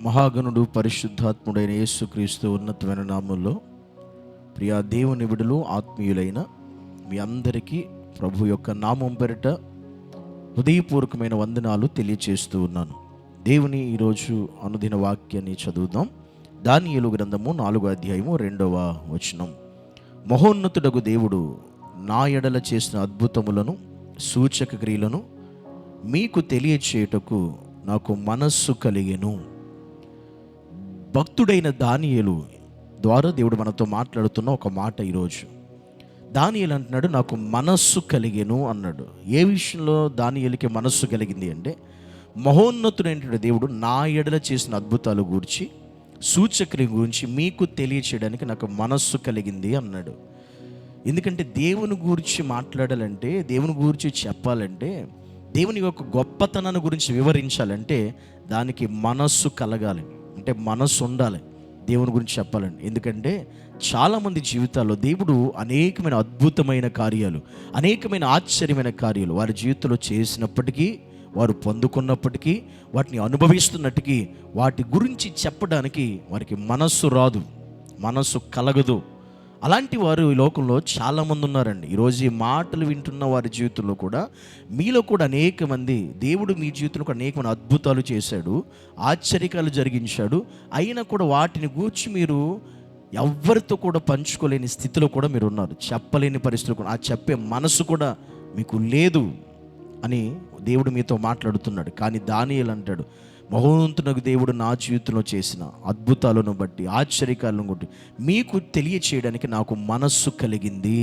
మహాగణుడు పరిశుద్ధాత్ముడైన యేసుక్రీస్తు ఉన్నతమైన నామంలో ప్రియా దేవుని బిడ్డలు ఆత్మీయులైన మీ అందరికీ ప్రభు యొక్క నామం పేరిట హృదయపూర్వకమైన వందనాలు తెలియచేస్తూ ఉన్నాను. దేవుని ఈరోజు అనుదిన వాక్యాన్ని చదువుదాం. దానియేలు గ్రంథము 4వ అధ్యాయము 2వ వచనం. మహోన్నతుడగు దేవుడు నా ఎడల చేసిన అద్భుతములను సూచక క్రియలను మీకు తెలియచేయుటకు నాకు మనస్సు కలిగెను. భక్తుడైన దానియేలు ద్వారా దేవుడు మనతో మాట్లాడుతున్న ఒక మాట ఈరోజు. దానియేలు అంటున్నాడు, నాకు మనస్సు కలిగెను అన్నాడు. ఏ విషయంలో దానియేలుకి మనస్సు కలిగింది అంటే, మహోన్నతుడైన దేవుడు నా ఎడల చేసిన అద్భుతాలు గురించి సూచక్రియ గురించి మీకు తెలియచేయడానికి నాకు మనస్సు కలిగింది అన్నాడు. ఎందుకంటే దేవుని గురించి మాట్లాడాలంటే, దేవుని గురించి చెప్పాలంటే, దేవుని యొక్క గొప్పతనాన్ని గురించి వివరించాలంటే దానికి మనస్సు కలగాలి, అంటే మనస్సు ఉండాలి దేవుని గురించి చెప్పాలండి. ఎందుకంటే చాలామంది జీవితాల్లో దేవుడు అనేకమైన అద్భుతమైన కార్యాలు, అనేకమైన ఆశ్చర్యమైన కార్యాలు వారి జీవితంలో చేసినప్పటికీ, వారు పొందుకున్నప్పటికీ, వాటిని అనుభవిస్తున్నట్టుకి వాటి గురించి చెప్పడానికి వారికి మనస్సు రాదు, మనస్సు కలగదు. అలాంటి వారు ఈ లోకంలో చాలామంది ఉన్నారండి. ఈరోజు ఈ మాటలు వింటున్న వారి జీవితంలో కూడా, మీలో కూడా అనేక మంది దేవుడు మీ జీవితంలో అనేకమైన అద్భుతాలు చేశాడు, ఆశ్చర్యకాలు జరిగించాడు. అయినా కూడా వాటిని గూర్చి మీరు ఎవరితో కూడా పంచుకోలేని స్థితిలో కూడా మీరు ఉన్నారు, చెప్పలేని పరిస్థితులు కూడా, ఆ చెప్పే మనసు కూడా మీకు లేదు అని దేవుడు మీతో మాట్లాడుతున్నాడు. కానీ దానియేలు అంటాడు, మహోన్నతునకు దేవుడు నా జీవితంలో చేసిన అద్భుతాలను బట్టి, ఆశ్చర్యకాలను బట్టి మీకు తెలియచేయడానికి నాకు మనస్సు కలిగింది,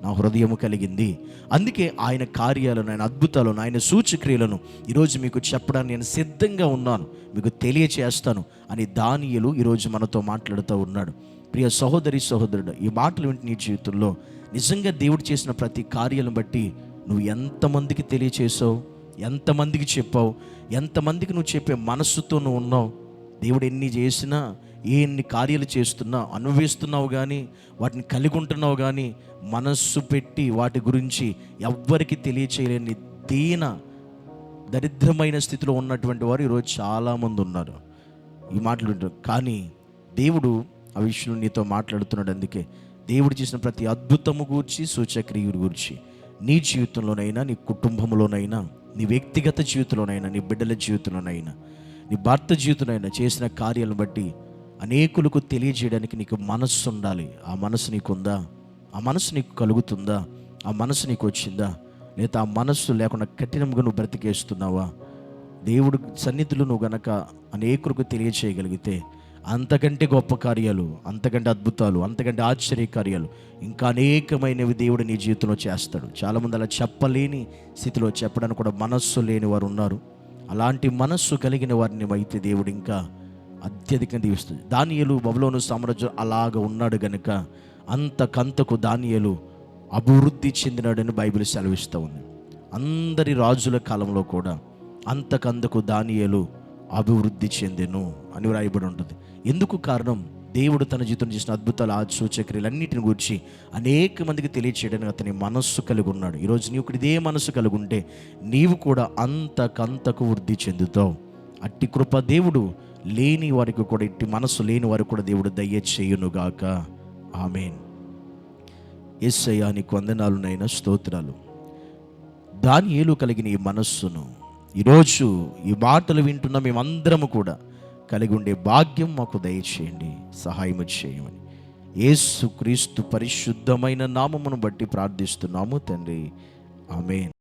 నా హృదయము కలిగింది. అందుకే ఆయన కార్యాలను, ఆయన అద్భుతాలను, ఆయన సూచక్రియలను ఈరోజు మీకు చెప్పడానికి నేను సిద్ధంగా ఉన్నాను, మీకు తెలియచేస్తాను అని దానియేలు ఈరోజు మనతో మాట్లాడుతూ ఉన్నాడు. ప్రియ సహోదరి సహోదరుడు, ఈ మాటలు వింటే నీ జీవితంలో నిజంగా దేవుడు చేసిన ప్రతి కార్యాలను బట్టి నువ్వు ఎంతమందికి తెలియచేసావు, ఎంతమందికి చెప్పావు, ఎంతమందికి నువ్వు చెప్పే మనస్సుతో నువ్వు ఉన్నావు. దేవుడు ఎన్ని చేసినా, ఎన్ని కార్యాలు చేస్తున్నా, అనుభవిస్తున్నావు కానీ, వాటిని కలిగి ఉంటున్నావు కానీ, మనస్సు పెట్టి వాటి గురించి ఎవ్వరికి తెలియచేయలేని దీన దరిద్రమైన స్థితిలో ఉన్నటువంటి వారు ఈరోజు చాలామంది ఉన్నారు. ఈ మాటలు వింటారు కానీ దేవుడు ఆ విషయంలో నీతో మాట్లాడుతున్నాడు. అందుకే దేవుడు చేసిన ప్రతి అద్భుతము గురించి, సూచక్రియ గురించి నీ జీవితంలోనైనా, నీ కుటుంబంలోనైనా, నీ వ్యక్తిగత జీవితంలోనైనా, నీ బిడ్డల జీవితంలోనైనా, నీ భర్త జీవితంలోనైనా చేసిన కార్యాలను బట్టి అనేకులకు తెలియజేయడానికి నీకు మనస్సు ఉండాలి. ఆ మనసు నీకుందా? ఆ మనసు నీకు కలుగుతుందా? ఆ మనసు నీకు వచ్చిందా? లేదా ఆ మనస్సు లేకుండా కఠినంగా నువ్వు బ్రతికేస్తున్నావా? దేవుడు సన్నిధిలో నువ్వు గనక అనేకులకు తెలియచేయగలిగితే అంతకంటే గొప్ప కార్యాలు, అంతకంటే అద్భుతాలు, అంతకంటే ఆశ్చర్య కార్యాలు ఇంకా అనేకమైనవి దేవుడు నీ జీవితంలో చేస్తాడు. చాలామంది అలా చెప్పలేని స్థితిలో, చెప్పడానికి కూడా మనస్సు లేని వారు ఉన్నారు. అలాంటి మనస్సు కలిగిన వారిని అయితే దేవుడు ఇంకా అత్యధికంగా దీవిస్తుంది. దానియేలు బబులోను సామ్రాజ్యం అలాగ ఉన్నాడు గనుక అంతకంతకు దానియేలు అభివృద్ధి చెందినాడని బైబిల్ సెలవిస్తూ ఉంది. అందరి రాజుల కాలంలో కూడా అంతకంతకు దానియేలు అభివృద్ధి చెందెను అని వ్రాయబడి ఉంటుంది. ఎందుకు కారణం? దేవుడు తన జీవితం చేసిన అద్భుతాలు, సూచక్రియలన్నిటిని గురించి అనేక మందికి తెలియచేయడానికి అతని మనస్సు కలిగి ఉన్నాడు. ఈరోజు నీవు కూడా ఇదే మనస్సు కలిగి ఉంటే నీవు కూడా అంతకంతకు వృద్ధి చెందుతావు. అట్టి కృప దేవుడు లేని వారికి కూడా, ఇట్టి మనస్సు లేని వారికి కూడా దేవుడు దయచేయునుగాక. ఆమేన్. యేసయ్యా నీకు వందనాలునైనా స్తోత్రాలు. దానియేలు కలిగిన ఈ మనస్సును ఈరోజు ఈ మాటలు వింటున్న మేమందరము కూడా కలిగి ఉండే భాగ్యం మాకు దయచేయండి, సహాయం చేయమని యేసుక్రీస్తు పరిశుద్ధమైన నామమును బట్టి ప్రార్థిస్తున్నాము తండ్రి. ఆమేన్.